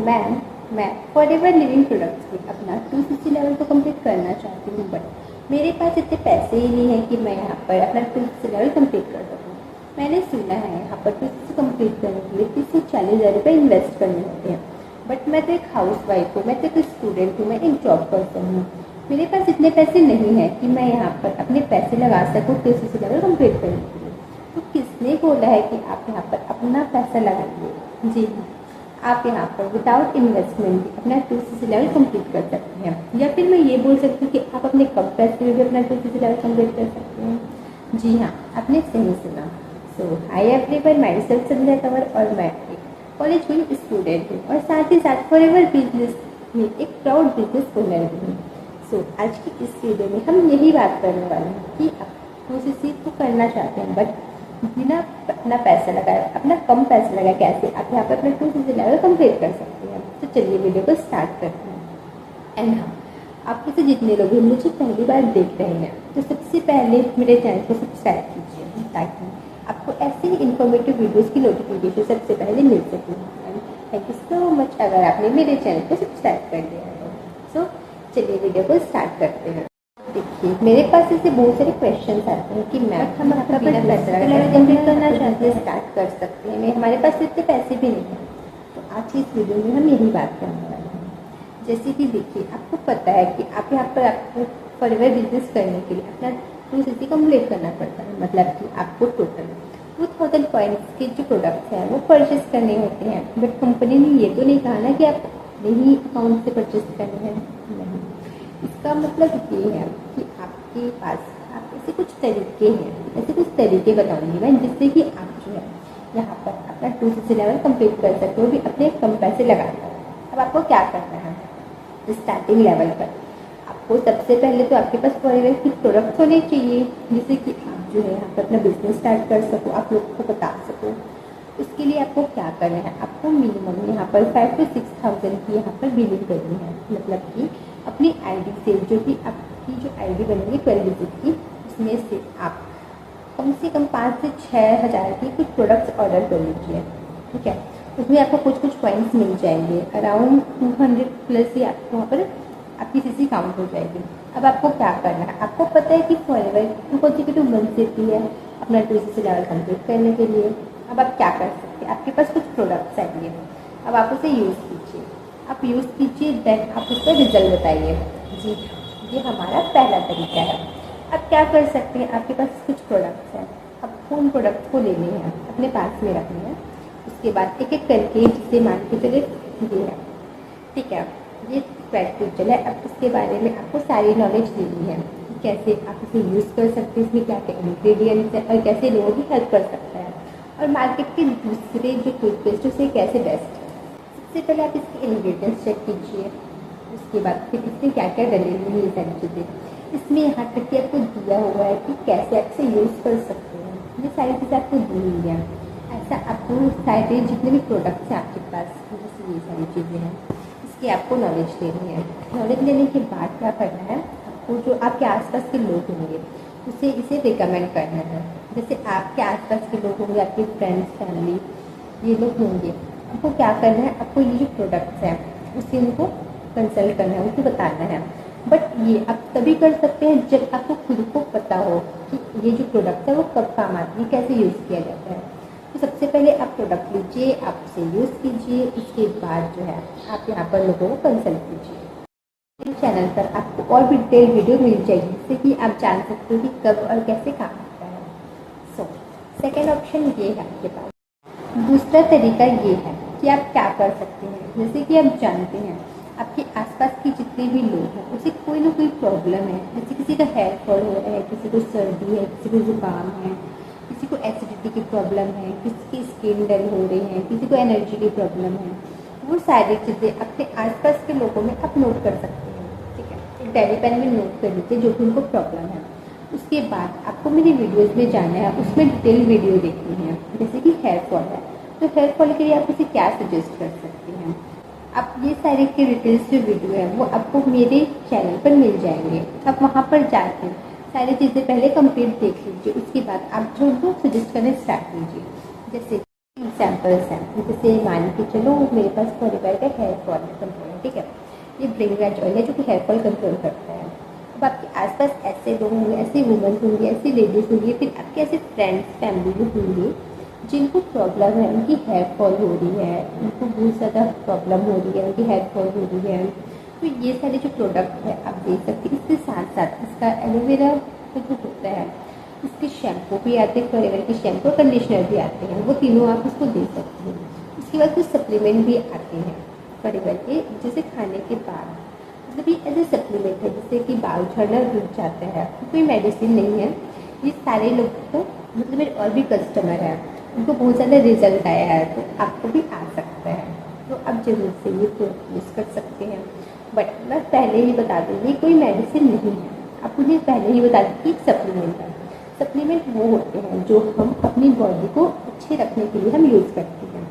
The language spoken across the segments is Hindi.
मैम, मैं फॉरएवर लिविंग प्रोडक्ट्स पे अपना 260 लेवल को कंप्लीट करना चाहती हूँ, बट मेरे पास इतने पैसे ही नहीं है कि मैं यहाँ पर अपना 260 लेवल कंप्लीट कर सकूँ। मैंने सुना है यहाँ पर 260 कंप्लीट करने के लिए 30 से 40 हज़ार रुपये इन्वेस्ट करने होते हैं, बट मैं तो एक हाउस वाइफ हूँ, मैं तो एक स्टूडेंट हूँ, मैं एक जॉब पर्सन हूँ। मेरे पास इतने पैसे नहीं है कि मैं यहाँ पर अपने पैसे लगा सकूँ 260 लेवल कंप्लीट करने के लिए। तो किसने बोला है कि आप यहाँ पर अपना पैसा लगाइए? जी हाँ, आप यहाँ पर विदाउट इन्वेस्टमेंट भी अपना 260 लेवल कंप्लीट कर सकते हैं, या फिर मैं ये बोल सकती हूँ कि आप अपने कम पैसे में भी अपना 260 लेवल कंप्लीट कर सकते हैं। जी हाँ, आपने सही सुना। सो हाय एवरीवन, माय सेल्फ संध्या कंवर और मैं एक कॉलेज की स्टूडेंट हूँ और साथ ही साथ फॉरएवर बिजनेस में एक प्राउड बिजनेस ओनर भी हूँ। सो आज की इस वीडियो में हम यही बात करने वाले हैं कि आप 260 तो करना चाहते हैं, बट बिना अपना पैसा लगाए, अपना कम पैसा लगाए कैसे आप यहाँ पर अपना 260 लेवल कंप्लीट कर सकते हैं। तो चलिए वीडियो को स्टार्ट करते हैं। एंड हाँ, आप में से जितने लोग हैं मुझे पहली बार देख रहे हैं तो सबसे पहले मेरे चैनल को सब्सक्राइब कीजिए ताकि आपको ऐसे ही इन्फॉर्मेटिव वीडियोस की नोटिफिकेशन सबसे पहले मिल सके। थैंक यू सो मच अगर आपने मेरे चैनल को सब्सक्राइब कर दिया है। सो चलिए वीडियो को स्टार्ट करते हैं। देखिए, मेरे पास ऐसे बहुत सारे क्वेश्चंस आते हैं कि मैम हम अपना बिना पैसा लगाए कंप्लीट करना चाहते हैं, स्टार्ट कर सकते हैं, हमारे पास इतने पैसे भी नहीं हैं। तो आज की इस वीडियो में हम यही बात करने वाले हैं। जैसे कि देखिए, आपको पता है कि आप यहाँ पर आपको फॉरएवर बिजनेस करने के लिए अपना 260 कंप्लीट करना पड़ता है, मतलब कि आपको टोटल 2000 पॉइंट्स के जो प्रोडक्ट्स हैं वो परचेस करने होते हैं। बट कंपनी ने ये तो नहीं कहा ना कि आप नहीं अकाउंट से परचेस करने हैं, नहीं। इसका मतलब ये है कि आपके पास आप ऐसे कुछ तरीके हैं, ऐसे कुछ तरीके बताऊंगी मैं जिससे कि आप जो है यहाँ पर अपना 260 लेवल कंप्लीट कर सकते हो भी अपने कम पैसे लगाकर। अब आपको क्या करना है? स्टार्टिंग लेवल पर आपको सबसे पहले तो आपके पास फॉरएवर के प्रोडक्ट्स होने चाहिए जिससे कि आप जो है यहाँ पर अपना बिजनेस स्टार्ट कर सको, आप लोगों को बता सको। उसके लिए आपको क्या करना है? आपको मिनिमम यहाँ पर 5 से 6,000 की यहाँ पर बिलिंग करनी है, मतलब कि अपनी आईडी से जो भी आपकी जो आईडी बनेगी 12 डिजिट की, उसमें से आप कम से कम 5 से 6 हज़ार की कुछ प्रोडक्ट्स ऑर्डर कर लीजिए, ठीक है। उसमें आपको कुछ पॉइंट्स मिल जाएंगे, अराउंड 200 प्लस ही आपको वहाँ पर आपकी सीसी काउंट हो जाएगी। अब आपको क्या करना है? आपको पता है कि फॉरएवर कॉन्सेक्यूटिव मंथ देती है अपना 260 लेवल कंप्लीट करने के लिए। अब आप क्या कर सकते हैं? आपके पास कुछ प्रोडक्ट्स आएंगे, अब आप उसे यूज़ कीजिए, आप यूज़ कीजिए, देन आप उसका रिजल्ट बताइए। जी, ये हमारा पहला तरीका है। अब क्या कर सकते हैं? आपके पास कुछ प्रोडक्ट्स हैं, आपको उन प्रोडक्ट्स को लेने हैं, अपने पास में रखने हैं। उसके बाद एक एक करके जिसे मान के चले ये है, ठीक है, ये प्रैक्टिकल है। अब इसके बारे में आपको सारी नॉलेज देनी है कि कैसे आप इसे यूज़ कर सकते हैं, इसमें क्या क्या इंग्रेडिएंट्स हैं और कैसे लोगों की हेल्प कर सकता है, और मार्केट के दूसरे जो टूथपेस्ट से कैसे बेस्ट है। सबसे पहले आप इसके इंग्रेडिएंट्स चेक कीजिए, उसके बाद फिर इसमें क्या क्या डले हुए हैं ये सारी चीज़ें। इसमें यहाँ तक कि आपको दिया हुआ है कि कैसे आप इसे यूज़ कर सकते हैं, ये सारी चीज़ें आपको दी हुई हैं। ऐसा आपको सारे जितने भी प्रोडक्ट्स हैं आपके पास, जैसे ये सारी चीज़ें हैं, इसकी आपको नॉलेज लेनी है। नॉलेज लेने के बाद क्या करना है? आपको जो आपके आसपास के लोग होंगे उसे इसे रिकमेंड करना है। जैसे आपके आसपास के लोग होंगे, आपके फ्रेंड्स, फैमिली, ये लोग होंगे, आपको क्या करना है? आपको ये जो प्रोडक्ट्स हैं उसे उनको कंसल्ट करना है, उनको बताना है। बट ये आप तभी कर सकते हैं जब आपको खुद को पता हो कि ये जो प्रोडक्ट है वो कब काम आती है, कैसे यूज़ किया जाता है। तो सबसे पहले आप प्रोडक्ट लीजिए, आप उसे यूज़ कीजिए, उसके बाद जो है आप यहाँ पर लोगों को कंसल्ट कीजिए। मेरे चैनल पर आपको और भी डिटेल वीडियो मिल जाएगी जिससे कि आप जान सकते हो कि कब और कैसे काम होता है। सो सेकेंड ऑप्शन ये है आपके पास। दूसरा तरीका ये है कि आप क्या कर सकते हैं, जैसे कि आप जानते हैं आपके आसपास के जितने भी लोग हैं उसे कोई ना कोई प्रॉब्लम है, जैसे किसी का हेयर फॉल हो रहा है, किसी को सर्दी है, किसी को जुकाम है, किसी को एसिडिटी की प्रॉब्लम है, किसी की स्किन डल हो रही है, किसी को एनर्जी की प्रॉब्लम है। वो सारी चीज़ें अपने आसपास के लोगों में आप नोट कर सकते हैं, ठीक है। एक डायरी पेन में नोट कर लीजिए जो भी उनको प्रॉब्लम है। उसके बाद आपको मेरी वीडियोज़ में जाना है, उसमें डिटेल वीडियो देखनी है। जैसे कि हेयर फॉल है तो हेयर फॉल के लिए आप उसे क्या सजेस्ट कर सकते हैं। आप ये सारे के डिटेल्स जो वीडियो है वो आपको मेरे चैनल पर मिल जाएंगे। आप वहाँ पर जाकर सारी चीज़ें पहले कंप्लीट देख लीजिए, उसके बाद आप जो उनको सजेस्ट करना स्टार्ट कीजिए। जैसे एग्जाम्पल्स हैं, जैसे मान के चलो मेरे पास फॉरएवर का हेयर फॉल कंट्रोल है, ठीक है। ये ब्रिंगराज ऑयल है जो कि हेयर फॉल कंट्रोल करता है। अब आपके आसपास ऐसे लोग होंगे, ऐसी वुमेन होंगी, ऐसी लेडीज होंगी, फिर आपके ऐसे फ्रेंड्स फैमिली भी होंगे जिनको प्रॉब्लम है, उनकी हेयर फॉल हो रही है, उनको बहुत ज़्यादा प्रॉब्लम हो रही है, उनकी हेयर फॉल हो रही है। तो ये सारे जो प्रोडक्ट है आप देख सकते हैं। इसके साथ साथ इसका एलोवेरा जो होता है, इसके शैम्पू भी आते हैं, फॉरएवर के शैम्पू और कंडीशनर भी आते हैं, वो तीनों आप इसको दे सकते हैं। इसके बाद कुछ सप्लीमेंट भी आते हैं फॉरएवर के, जैसे खाने के बाद, मतलब ये एज ए सप्लीमेंट है, जिससे कि बाल झड़ना रुक जाता है, कोई मेडिसिन नहीं है। ये सारे लोग को, मतलब मेरे और भी कस्टमर हैं, उनको बहुत ज़्यादा रिजल्ट आया है, तो आपको भी आ सकता है। तो आप जरूर से ये प्रोडक्ट यूज़ कर सकते हैं। बट मैं पहले ही बता दूँ, ये कोई मेडिसिन नहीं है, आप उन्हें पहले ही बता दें कि एक सप्लीमेंट है। सप्लीमेंट वो होते हैं जो हम अपनी बॉडी को अच्छे रखने के लिए हम यूज़ करते हैं।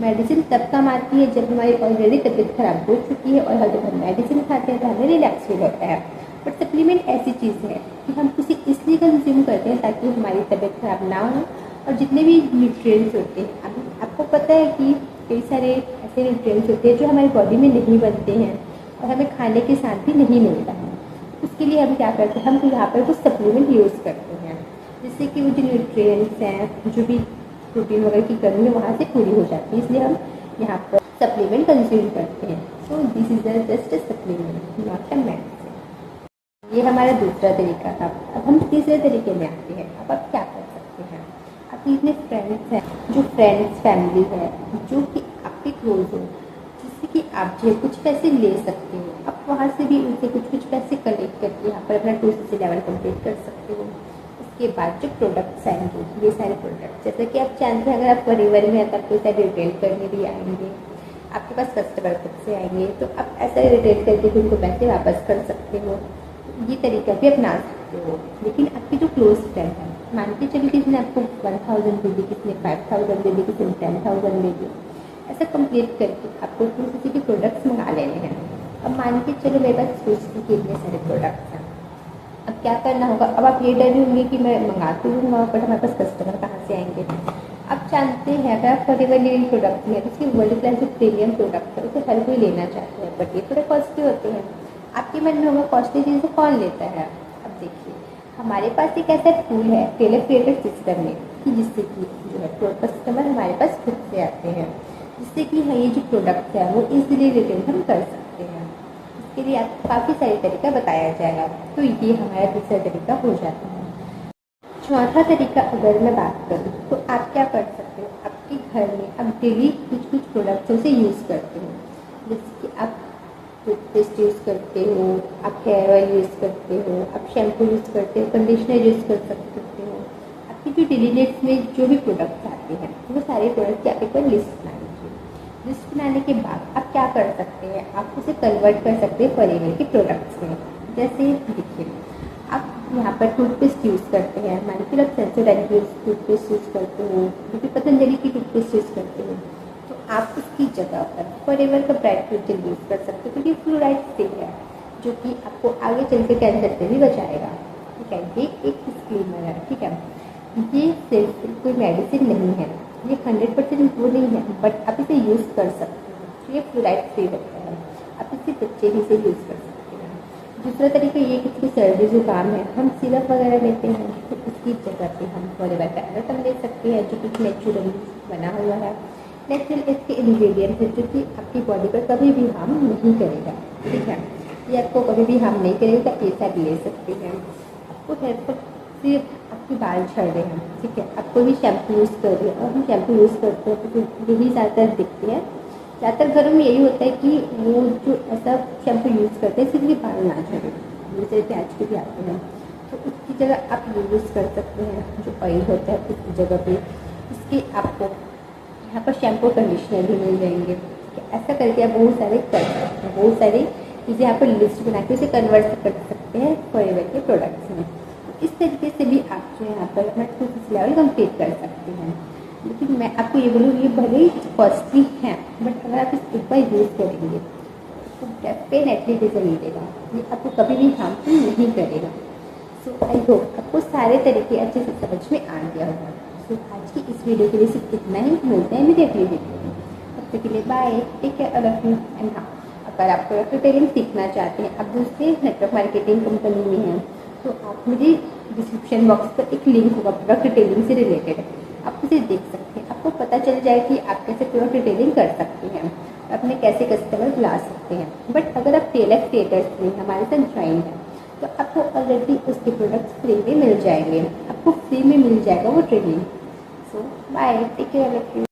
मेडिसिन तब काम आती है जब हमारी ऑलरेडी तबीयत खराब हो चुकी है, और जब हम मेडिसिन खाते हैं तो हमें रिलैक्स फील होता है। बट सप्लीमेंट ऐसी चीज़ है कि हम उसे इसलिए कंज्यूम करते हैं ताकि हमारी तबीयत खराब ना हो, और जितने भी न्यूट्रिएंट्स होते हैं, अभी आपको पता है कि कई सारे ऐसे न्यूट्रिएंट्स होते हैं जो हमारी बॉडी में नहीं बनते हैं और हमें खाने के साथ भी नहीं मिलता है। उसके लिए हम क्या करते हैं, हम यहाँ पर कुछ सप्लीमेंट यूज़ करते हैं, जिससे कि वो जो न्यूट्रिएंट्स हैं, जो भी प्रोटीन वगैरह की कमी है, वहाँ से पूरी हो जाती है। इसलिए हम यहाँ पर सप्लीमेंट कंज्यूम करते हैं। So this is just a supplement, not a medicine. ये हमारा दूसरा तरीका था। अब हम तीसरे तरीके में आते हैं। अब आप क्या कर सकते हैं, आपके इतने फ्रेंड्स हैं, जो फ्रेंड्स फैमिली है जो कि आपके क्लोज हो, जिससे कि आप जो कुछ पैसे ले सकते हो, आप वहाँ से भी उनसे कुछ पैसे कलेक्ट करके यहाँ पर अपना 2CC लेवल कंप्लीट कर सकते हो। उसके बाद जो प्रोडक्ट्स आएंगे, ये सारे प्रोडक्ट्स, जैसे कि आप जानते हैं अगर आप फॉरएवर में हैं तब कोई सारे रिटेल करने भी आएंगे, आपके पास कस्टमर खुद से आएंगे, तो आप ऐसा रिटेल करके भी उनको पैसे वापस कर सकते हो। ये तरीका भी अपना सकते हो। लेकिन आपके जो क्लोज फ्रेंड है, मान के चलिए किसी ने आपको 1000 दे दी, किसी ने 5000 दे दी, किसी ने 10,000 दे दी, ऐसा कंप्लीट करके आपको 2CC के प्रोडक्ट्स मंगा लेने हैं। अब मान के चलो मेरे पास 2CC के इतने सारे प्रोडक्ट्स हैं, अब क्या करना होगा। अब आप ये डर होंगे कि मैं मंगा तो लूँगा बट हमारे पास कस्टमर कहाँ से आएंगे। आप जानते हैं अगर आप फॉरएवर लिविंग प्रोडक्ट है तो उसकी वर्ल्ड क्लास जो प्रीमियम प्रोडक्ट है उसे हर कोई लेना चाहते हैं, बट ये थोड़े कॉस्टली होते हैं। आपके मन में होगा कॉस्टली चीज़ें कौन लेता है। अब देखिए, हमारे पास एक ऐसा टूल है टेलर क्रिएटेड सिस्टम में कि जिससे कि जो है कस्टमर हमारे पास खुद से आते हैं, जिससे कि हाँ ये जो प्रोडक्ट है वो इजीली रिटर्न हम कर सकते हैं। इसके लिए आपको काफ़ी सारे तरीका बताया जाएगा। तो ये हमारा दूसरा तरीका हो जाता है। चौथा तरीका अगर मैं बात करूँ तो आप क्या कर सकते हो, आपके घर में आप डेली कुछ प्रोडक्ट्स से यूज़ करते हो, जैसे कि आप टूथपेस्ट यूज़ करते हो, आप हेयर ऑयल यूज़ करते हो, आप शैम्पू यूज़ करते हो, कंडीशनर यूज़ कर सकते हो। आपकी जो डेली नीड्स में जो भी प्रोडक्ट्स आते हैं वो सारे प्रोडक्ट की आप एक बार लिस्ट बना लीजिए। लिस्ट बनाने के बाद आप क्या कर सकते हैं, आप उसे कन्वर्ट कर सकते हैं फॉरएवर के प्रोडक्ट्स में। जैसे देखिए, आप यहाँ पर टूथपेस्ट यूज़ करते हैं, मान के आप सेंसोडाइन की टूथपेस्ट यूज़ करते हो, जो कि पतंजलि की टूथपेस्ट यूज़ करते हो, तो आप उसकी जगह पर फॉरएवर का ब्राइट फ्यूचर यूज़ कर सकते हो, क्योंकि फ्लोराइड फ्री है, जो कि आपको आगे चल के कैंसर से भी बचाएगा। ठीक है, ये एक डिस्क्लेमर है। ठीक है, ये सिर्फ कोई मेडिसिन नहीं है, ये 100% वो नहीं है, बट आप इसे यूज़ कर सकते हो। ये फ्लोराइड फ्री होता है, आप इसे बच्चे ही से यूज़ कर सकते हैं। दूसरा तरीका ये कि इसकी सर्दी जुकाम है, हम सिरप वगैरह लेते हैं, तो इसकी जगह पे हम फॉरएवर का एलोवेरा ले सकते हैं, जो कि नेचुरली बना हुआ है। नेचुरल इसके इंग्रेडिएंट है जो कि आपकी बॉडी पर कभी भी हार्म नहीं करेगा। ठीक है, ये आपको कभी भी हार्म नहीं करेगा, ऐसा भी ले सकते हैं। आपको हेयर फॉल से आपके बाल झड़ रहे हैं, ठीक है, आप कोई भी शैम्पू यूज़ कर रहे हैं और हम शैम्पू यूज़ करते हैं तो यही ज़्यादातर दिखते हैं। ज़्यादातर घरों में यही होता है कि वो जो ऐसा शैम्पू यूज़ करते हैं सिर्फ बाल ना झड़े, जैसे प्याज के भी आते हैं, तो उसकी जगह आप ये यूज़ कर सकते हैं जो ऑयल होता है उसकी जगह पे। इसके आपको यहाँ पर शैम्पू कंडीशनर भी मिल जाएंगे। ऐसा करके आप बहुत सारे कर सकते हैं, बहुत सारी चीज़ें यहाँ पर लिस्ट बना के उसे कन्वर्ट कर सकते हैं फॉरएवर के प्रोडक्ट्स में। तो इस तरीके से भी आप जो यहाँ पर अपना 2CC लेवल कंप्लीट कर सकते हैं। लेकिन मैं आपको ये बोलूँगी, ये भले ही कॉस्टली हैं, बट अगर आप इस एक बार यूज़ करेंगे तो डेफिनेटली रिजल्ट मिलेगा, ये आपको कभी भी हार्मफुल नहीं करेगा। सो आई होप आपको सारे तरीके अच्छे से समझ में आ गया होगा। तो आज की इस वीडियो के लिए सिर्फ इतना ही। मिलते हैं मेरी अगली वीडियो में, तब तक के लिए bye, take care all of you. And हाँ, अगर आप प्रोडक्ट डिटेलिंग सीखना चाहते हैं, आप दूसरे नेटवर्क मार्केटिंग कंपनी में हैं, तो आप मुझे डिस्क्रिप्शन बॉक्स पर एक लिंक होगा प्रोडक्ट डिटेलिंग से रिलेटेड, आप उसे देख सकते हैं। आपको पता चल जाए कि आप कैसे प्रोडक्ट डिटेलिंग कर सकते हैं, अपने कैसे कस्टमर ला सकते हैं। बट अगर आप टेलर क्रिएटर्स में हमारे साथ ज्वाइन हैं, तो आपको ऑलरेडी उसके प्रोडक्ट्स फ्री में मिल जाएंगे, आपको फ्री में मिल जाएगा वो training. So bye, take care all of you.